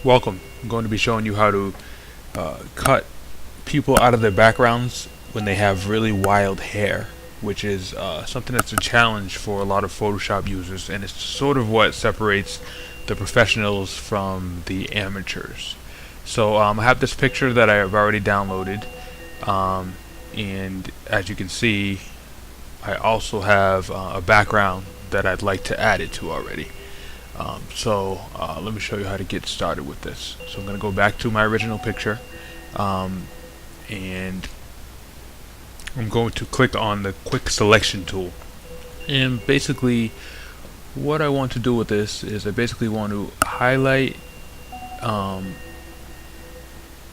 Welcome. I'm going to be showing you how to cut people out of their backgrounds when they have really wild hair, which is something that's a challenge for a lot of Photoshop users, and it's sort of what separates the professionals from the amateurs. So I have this picture that I have already downloaded, and as you can see, I also have a background that I'd like to add it to already. Let me show you how to get started with this. So I'm going to go back to my original picture, and I'm going to click on the quick selection tool. And basically what I want to do with this is I basically want to highlight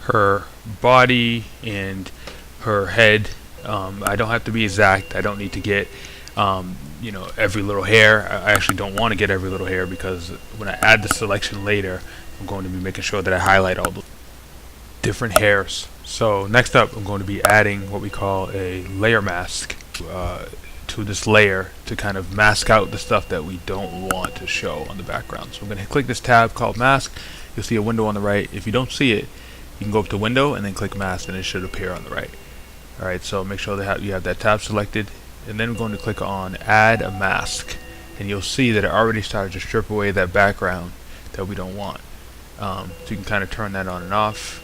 her body and her head. I don't have to be exact. I don't need to get every little hair. I actually don't want to get every little hair, because when I add the selection later, I'm going to be making sure that I highlight all the different hairs. So next up, I'm going to be adding what we call a layer mask to this layer to kind of mask out the stuff that we don't want to show on the background. So I'm going to click this tab called mask. You'll see a window on the right. If you don't see it, you can go up to window and then click mask, and it should appear on the right. Alright, so make sure that you have that tab selected, and then we're going to click on add a mask, and you'll see that it already started to strip away that background that we don't want. So you can kind of turn that on and off.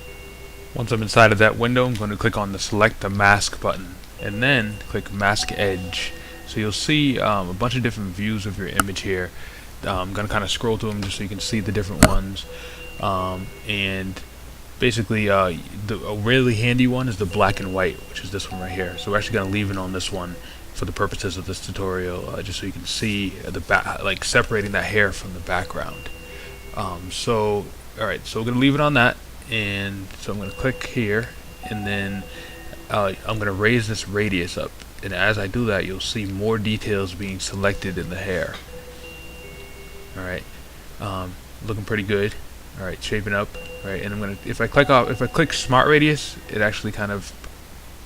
Once I'm inside of that window, I'm going to click on the select the mask button, and then click mask edge. So you'll see a bunch of different views of your image here. I'm going to kind of scroll through them just so you can see the different ones. And basically a really handy one is the black and white, which is this one right here. So we're actually going to leave it on this one for the purposes of this tutorial, just so you can see the like separating that hair from the background. Alright, so we're going to leave it on that, and so I'm going to click here, and then I'm going to raise this radius up, and as I do that, you'll see more details being selected in the hair. Alright, looking pretty good. Alright, shaping up. Alright, and I'm gonna if I click smart radius, it actually kind of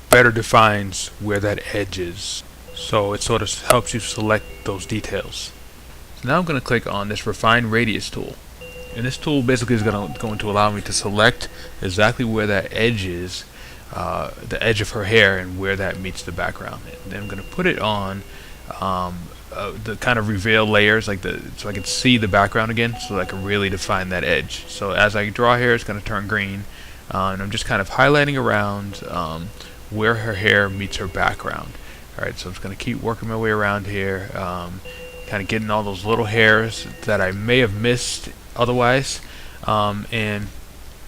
better defines where that edge is. So it sort of helps you select those details. So now I'm gonna click on this refine radius tool. And this tool basically is going to allow me to select exactly where that edge is, the edge of her hair, and where that meets the background. And then I'm gonna put it on the kind of reveal layers, so I can see the background again, so I can really define that edge. So as I draw here, it's going to turn green, and I'm just kind of highlighting around where her hair meets her background. Alright, so I'm just going to keep working my way around here, kind of getting all those little hairs that I may have missed otherwise, and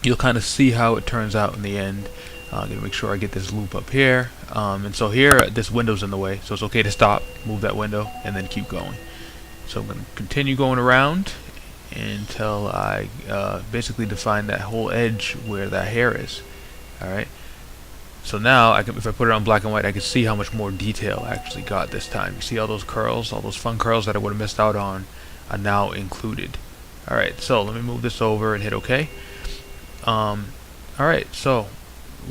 you'll kind of see how it turns out in the end. I'm going to make sure I get this loop up here, and so here this window's in the way, so it's okay to stop, move that window, and then keep going. So I'm going to continue going around until I basically define that whole edge where that hair is. Alright, so now if I put it on black and white, I can see how much more detail I actually got this time. You see all those curls, all those fun curls that I would have missed out on are now included. Alright, so let me move this over and hit OK. Alright, so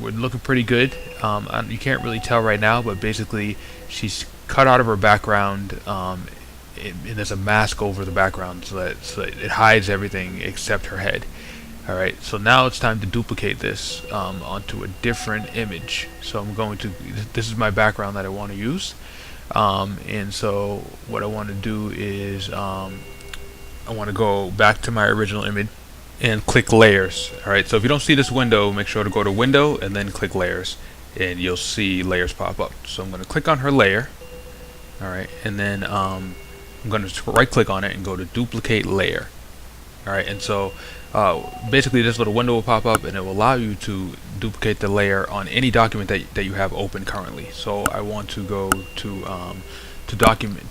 we're looking pretty good. You can't really tell right now, but basically she's cut out of her background, and there's a mask over the background so that it hides everything except her head. Alright, so now it's time to duplicate this onto a different image. So I'm going to, this is my background that I want to use, and so what I want to do is I want to go back to my original image and click layers. Alright, so if you don't see this window, make sure to go to window and then click layers, and you'll see layers pop up. So I'm going to click on her layer. Alright, and then I'm going to right click on it and go to duplicate layer. Alright, and so basically this little window will pop up, and it will allow you to duplicate the layer on any document that you have open currently. So I want to go to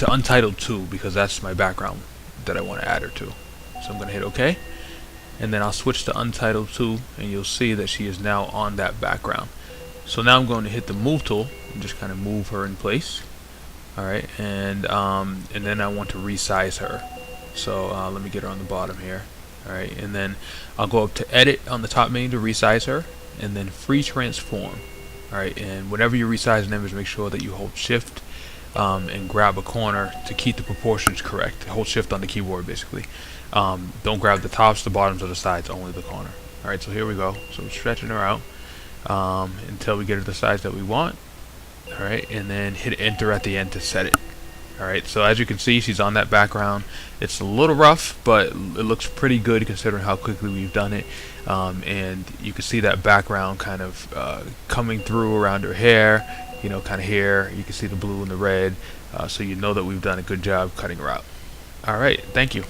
Untitled 2, because that's my background that I want to add her to. So I'm going to hit OK, and then I'll switch to Untitled 2, and you'll see that she is now on that background. So now I'm going to hit the move tool and just kind of move her in place. Alright, and then I want to resize her. So let me get her on the bottom here. Alright, and then I'll go up to edit on the top menu to resize her, and then free transform. Alright, and whenever you resize an image, make sure that you hold shift and grab a corner to keep the proportions correct. Hold shift on the keyboard basically. Don't grab the tops, the bottoms, or the sides, only the corner. Alright, so here we go. So we're stretching her out until we get her the size that we want. Alright, and then hit enter at the end to set it. Alright, so as you can see, she's on that background. It's a little rough, but it looks pretty good considering how quickly we've done it. And you can see that background kind of coming through around her hair, kind of here. You can see the blue and the red, so you know that we've done a good job cutting her out. Alright, thank you.